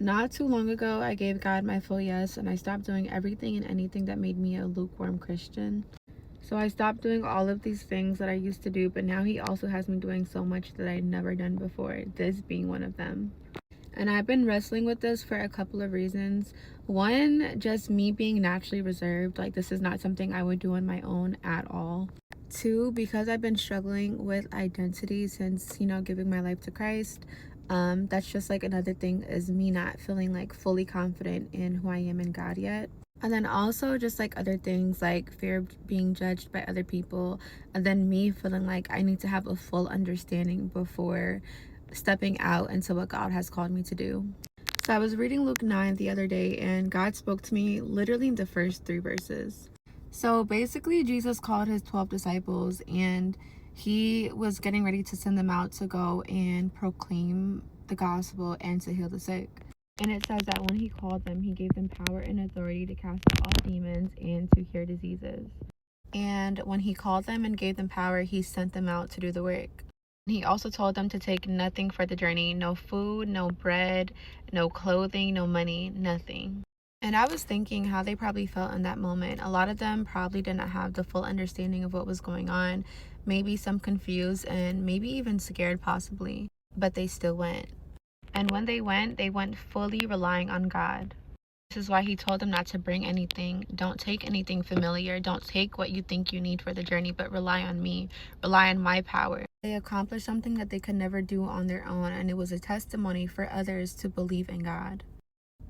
Not too long ago, I gave God my full yes and I stopped doing everything and anything that made me a lukewarm Christian. So I stopped doing all of these things that I used to do, but now He also has me doing so much that I'd never done before, this being one of them. And I've been wrestling with this for a couple of reasons. One, just me being naturally reserved, like this is not something I would do on my own at all. Two, because I've been struggling with identity since, giving my life to Christ. That's just like another thing is me not feeling like fully confident in who I am in God yet. And then also just like other things like fear of being judged by other people. And then me feeling like I need to have a full understanding before stepping out into what God has called me to do. So I was reading Luke 9 the other day and God spoke to me literally in the first 3 verses. So basically, Jesus called his 12 disciples and he was getting ready to send them out to go and proclaim the gospel and to heal the sick. And it says that when he called them, he gave them power and authority to cast out all demons and to cure diseases. And when he called them and gave them power, he sent them out to do the work. He also told them to take nothing for the journey, no food, no bread, no clothing, no money, nothing. And I was thinking how they probably felt in that moment. A lot of them probably did not have the full understanding of what was going on, maybe some confused and maybe even scared, possibly, but they still went. And when they went fully relying on God. This is why he told them not to bring anything. Don't take anything familiar. Don't take what you think you need for the journey, but rely on me. Rely on my power. They accomplished something that they could never do on their own, and it was a testimony for others to believe in God.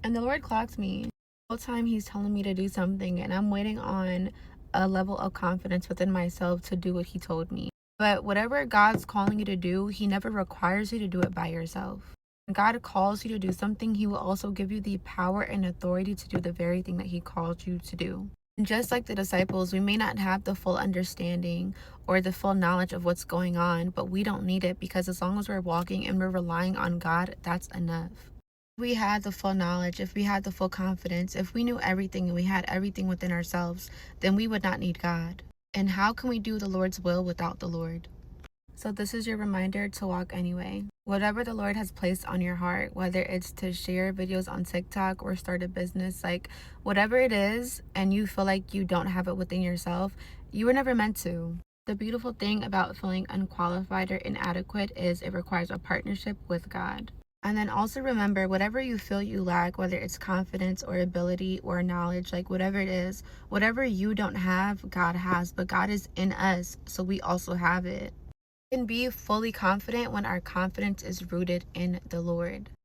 And the Lord clocked me. The whole time he's telling me to do something, and I'm waiting on a level of confidence within myself to do what he told me. But whatever God's calling you to do, he never requires you to do it by yourself. When God calls you to do something, he will also give you the power and authority to do the very thing that he called you to do. And just like the disciples, we may not have the full understanding or the full knowledge of what's going on, but we don't need it because as long as we're walking and we're relying on God, that's enough. If we had the full knowledge, if we had the full confidence, if we knew everything and we had everything within ourselves, then we would not need God. And how can we do the Lord's will without the Lord? So this is your reminder to walk anyway. Whatever the Lord has placed on your heart, whether it's to share videos on TikTok or start a business, like whatever it is, and you feel like you don't have it within yourself, you were never meant to. The beautiful thing about feeling unqualified or inadequate is it requires a partnership with God. And then also remember, whatever you feel you lack, whether it's confidence or ability or knowledge, like whatever it is, whatever you don't have, God has, but God is in us, so we also have it. We can be fully confident when our confidence is rooted in the Lord.